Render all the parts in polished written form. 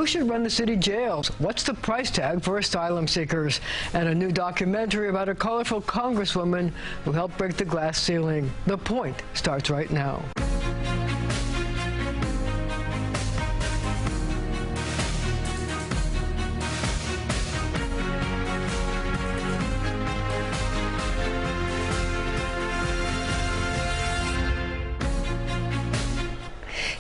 Who should run the city jails? What's the price tag for asylum seekers? And a new documentary about a colorful congresswoman who helped break the glass ceiling. The Point starts right now.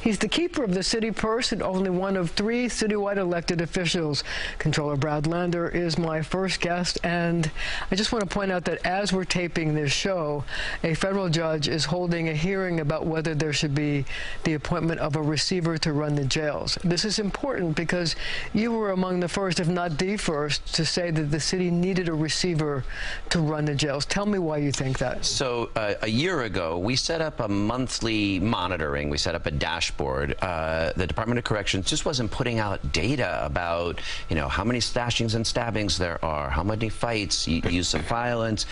He's the keeper of the city purse and only one of 3 citywide elected officials. Comptroller Brad Lander is my first guest, and I just want to point out that as we're taping this show, a federal judge is holding a hearing about whether there should be the appointment of a receiver to run the jails. This is important because you were among the first, if not the first, to say that the city needed a receiver to run the jails. Tell me why you think that. So a year ago, we set up a monthly monitoring. We set up a dashboard. The Department of Corrections just wasn't putting out data about, how many slashings and stabbings there are, how many fights, use of violence,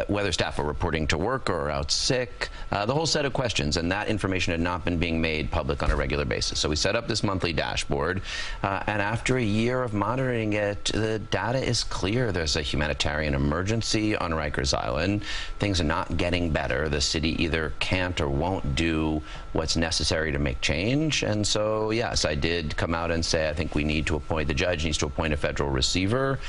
whether staff are reporting to work or are out sick, the whole set of questions. And that information had not been being made public on a regular basis. So we set up this monthly dashboard. And after a year of monitoring it, the data is clear. There's a humanitarian emergency on Rikers Island. Things are not getting better. The city either can't or won't do what's necessary to make change. And so, yes, I did come out and say I think we need to appoint, the judge needs to appoint a federal receiver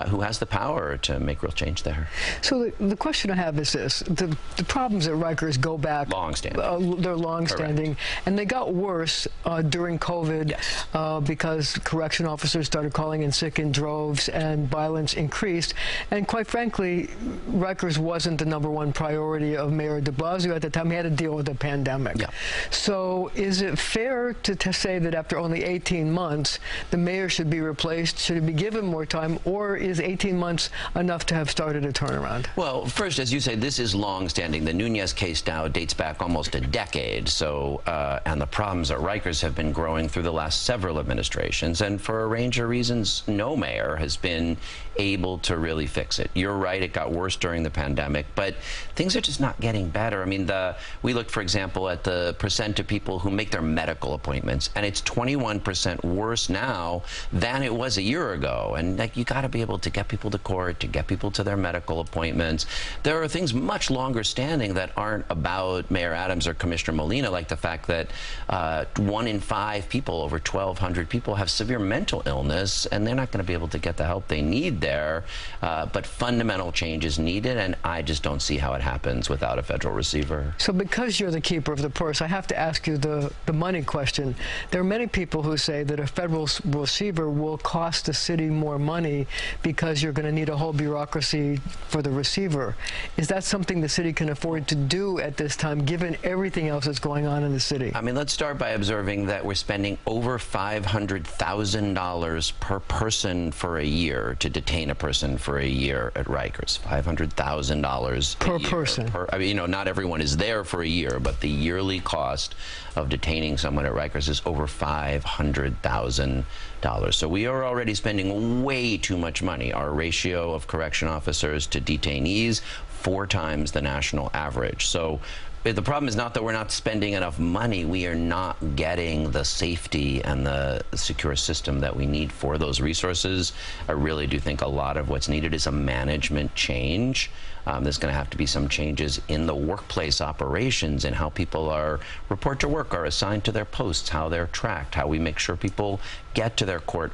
who has the power to make real change there. So the question I have is this. The problems at Rikers go back. Long-standing. They're long-standing. And they got worse during COVID. Yes. Because correction officers started calling in sick in droves and violence increased. And quite frankly, Rikers wasn't the #1 priority of Mayor de Blasio at the time. He had to deal with the pandemic. Yeah. So is it fair to say that after only 18 months, the mayor should be replaced? Should he be given more time, or is 18 months enough to have started a turnaround? Well, first, as you say, this is long-standing. The Nunez case now dates back almost a decade. So, and the problems at Rikers have been growing through the last several administrations. And for a range of reasons, no mayor has been able to really fix it. You're right, it got worse during the pandemic, but things are just not getting better. I mean, we looked, for example, at the percent of people who make their medical appointments, and it's 21% worse now than it was a year ago. And you got to be able to get people to court, to get people to their medical appointments. There are things much longer standing that aren't about Mayor Adams or Commissioner Molina, like the fact that 1 in 5 people, over 1,200 people, have severe mental illness, and they're not going to be able to get the help they need there. But fundamental change is needed, and I just don't see how it happens without a federal receiver. So because you're the keeper of the purse, I have to ask you the money question. There are many people who say that a federal receiver will cost the city more money because you're going to need a whole bureaucracy for the receiver. Is that something the city can afford to do at this time, given everything else that's going on in the city? I mean, let's start by observing that we're spending over $500,000 per person for a year to detain a person for a year at Rikers. $500,000 per person. I mean, not everyone is there for a year, but the yearly cost of detaining someone at Rikers is over $500,000. So we are already spending way too much money. Our ratio of correction officers to detainees, 4 times the national average. So the problem is not that we're not spending enough money. We are not getting the safety and the secure system that we need for those resources. I really do think a lot of what's needed is a management change. There's going to have to be some changes in the workplace operations and how people report to work, are assigned to their posts, how they're tracked, how we make sure people get to their court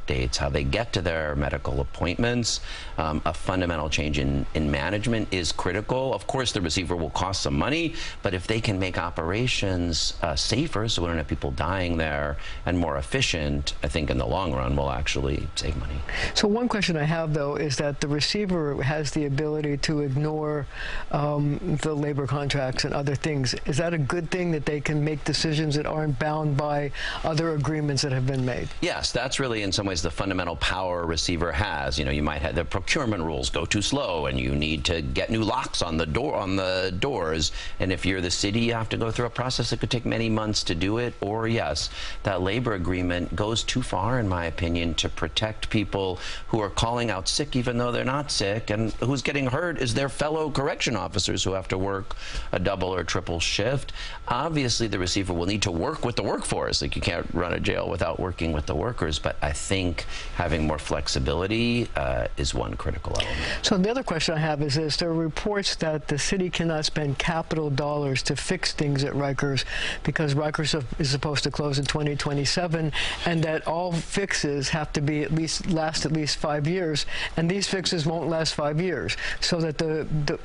dates, how they get to their medical appointments. A fundamental change in management is critical. Of course, the receiver will cost some money, but if they can make operations safer, so we don't have people dying there, and more efficient, I think in the long run we'll actually save money. So one question I have, though, is that the receiver has the ability to ignore the labor contracts and other things. Is that a good thing, that they can make decisions that aren't bound by other agreements that have been made? Yes, that's really in some ways the fundamental power a receiver has. You might have the procurement rules go too slow and you need to get new locks on the doors, and if you're the city, you have to go through a process that could take many months to do it. Or yes, that labor agreement goes too far, in my opinion, to protect people who are calling out sick even though they're not sick, and who's getting hurt is There's their fellow correction officers who have to work a double or triple shift. Obviously, the receiver will need to work with the workforce. Like, you can't run a jail without working with the workers, but I think having more flexibility is one critical element. So the other question I have is this. There are reports that the city cannot spend capital dollars to fix things at Rikers because Rikers is supposed to close in 2027, and that all fixes have to be last at least 5 years, and these fixes won't last 5 years. So that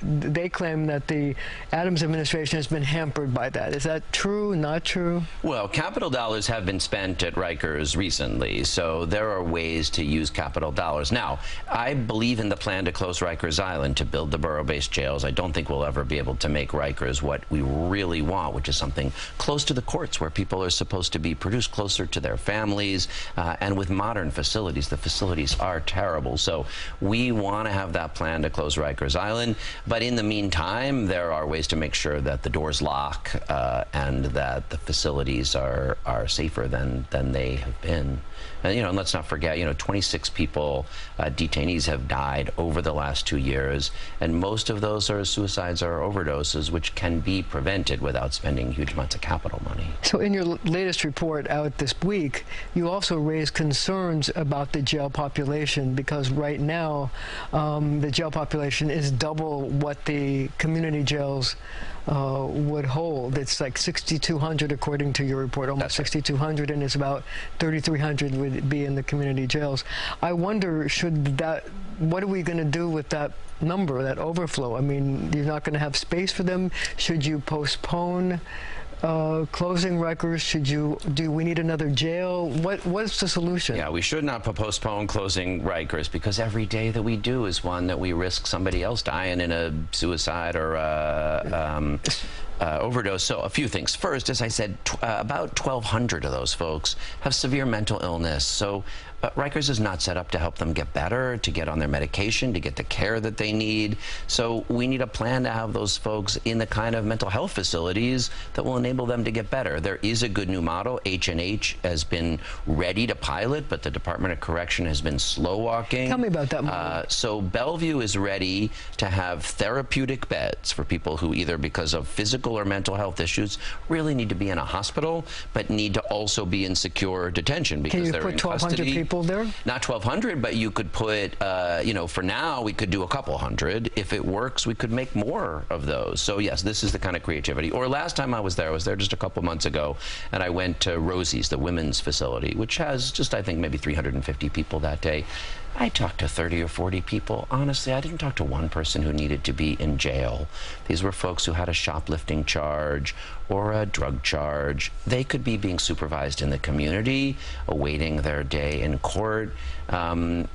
they claim that the Adams administration has been hampered by that. Is that true, not true? Well, capital dollars have been spent at Rikers recently, so there are ways to use capital dollars. Now, I believe in the plan to close Rikers Island, to build the borough-based jails. I don't think we'll ever be able to make Rikers what we really want, which is something close to the courts where people are supposed to be produced, closer to their families, and with modern facilities. The facilities are terrible. So we want to have that plan to close Rikers Island. But in the meantime, there are ways to make sure that the doors lock and that the facilities are safer than they have been. And, and let's not forget, 26 people, detainees, have died over the last 2 years, and most of those are suicides or overdoses, which can be prevented without spending huge amounts of capital money. So in your latest report out this week, you also raised concerns about the jail population, because right now the jail population is double what the community jails would hold. It's like 6,200 according to your report, almost 6,200, and it's about 3,300 would be in the community jails. I wonder, what are we going to do with that number, that overflow? I mean, you're not going to have space for them. Should you postpone closing Rikers? Do we need another jail? What's the solution? Yeah, we should not postpone closing Rikers, because every day that we do is one that we risk somebody else dying in a suicide or overdose. So a few things. First, as I said, about 1,200 of those folks have severe mental illness. So Rikers is not set up to help them get better, to get on their medication, to get the care that they need. So we need a plan to have those folks in the kind of mental health facilities that will enable them to get better. There is a good new model. H&H has been ready to pilot, but the Department of Correction has been slow walking. Tell me about that model. So Bellevue is ready to have therapeutic beds for people who, either because of physical or mental health issues, really need to be in a hospital, but need to also be in secure detention because they're in custody. Can you put 1,200 people there? Not 1,200, but you could put, for now, we could do a couple hundred. If it works, we could make more of those. So yes, this is the kind of creativity. Or last time I was there just a couple months ago, and I went to Rosie's, the women's facility, which has just, I think, maybe 350 people that day. I talked to 30 or 40 people. Honestly, I didn't talk to one person who needed to be in jail. These were folks who had a shoplifting charge or a drug charge. They could be being supervised in the community, awaiting their day in court.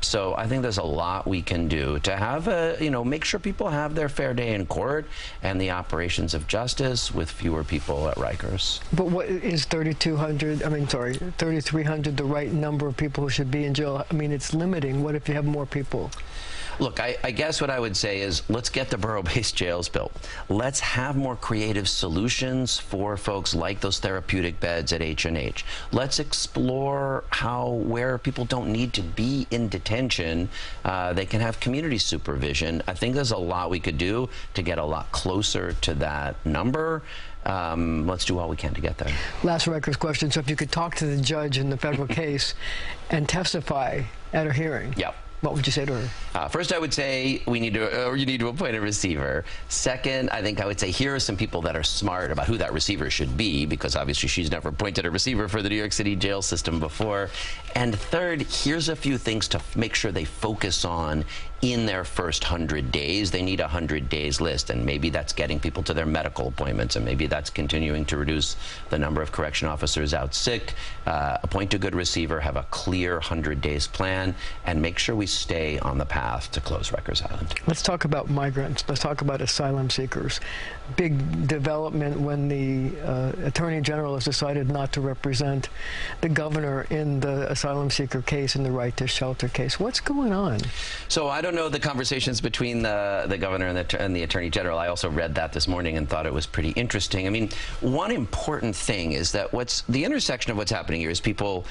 So I think there's a lot we can do to have make sure people have their fair day in court and the operations of justice with fewer people at Rikers. But what is 3,300 the right number of people who should be in jail? I mean, it's limiting. What if you have more people? Look, I guess what I would say is, let's get the borough-based jails built. Let's have more creative solutions for folks like those therapeutic beds at H&H. Let's explore where people don't need to be in detention, they can have community supervision. I think there's a lot we could do to get a lot closer to that number. Let's do all we can to get there. Last Rikers question. So if you could talk to the judge in the federal case and testify at a hearing. Yep. What would you say to her? First, I would say you need to appoint a receiver. Second, I think I would say here are some people that are smart about who that receiver should be, because obviously she's never appointed a receiver for the New York City jail system before. And third, here's a few things to make sure they focus on in their first 100 days. They need a 100 days list, and maybe that's getting people to their medical appointments, and maybe that's continuing to reduce the number of correction officers out sick. Appoint a good receiver, have a clear 100 days plan, and make sure we stay on the path to close Rikers Island. Let's talk about migrants. Let's talk about asylum seekers. Big development when the Attorney General has decided not to represent the governor in the asylum seeker case and the right to shelter case. What's going on? So I don't don't know the conversations between the governor and the attorney general. I also read that this morning and thought it was pretty interesting. I mean, one important thing is that the intersection of what's happening here is people,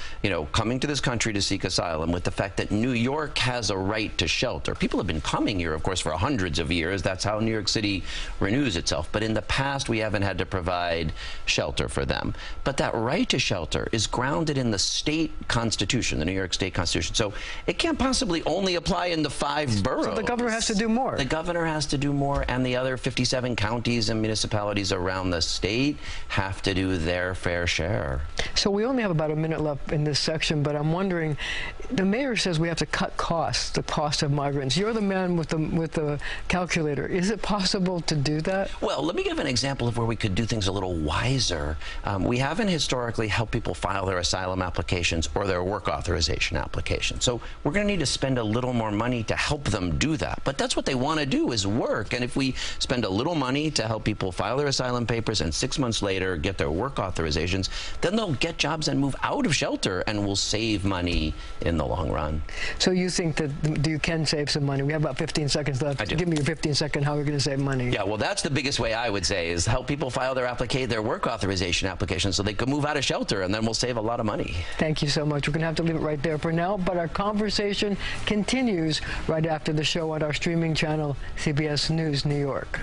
coming to this country to seek asylum with the fact that New York has a right to shelter. People have been coming here, of course, for hundreds of years. That's how New York City renews itself. But in the past, we haven't had to provide shelter for them. But that right to shelter is grounded in the state constitution, the New York State Constitution. So it can't possibly only apply in the 5 boroughs. So the governor has to do more. The governor has to do more, and the other 57 counties and municipalities around the state have to do their fair share. So we only have about a minute left in this section, but I'm wondering, the mayor says we have to cut costs, the cost of migrants. You're the man with the calculator. Is it possible to do that? Well, let me give an example of where we could do things a little wiser. We haven't historically helped people file their asylum applications or their work authorization applications. So we're going to need to spend a little more money to help them do that. But that's what they want to do, is work. And if we spend a little money to help people file their asylum papers and 6 months later get their work authorizations, then they'll get jobs and move out of shelter, and will save money in the long run. So you think that you can save some money? We have about 15 seconds left. I do. Give me your 15-second how we're going to save money. Yeah, well, that's the biggest way, I would say, is help people file their work authorization applications so they can move out of shelter, and then we'll save a lot of money. Thank you so much. We're going to have to leave it right there for now, but our conversation continues right after the show on our streaming channel, CBS News New York.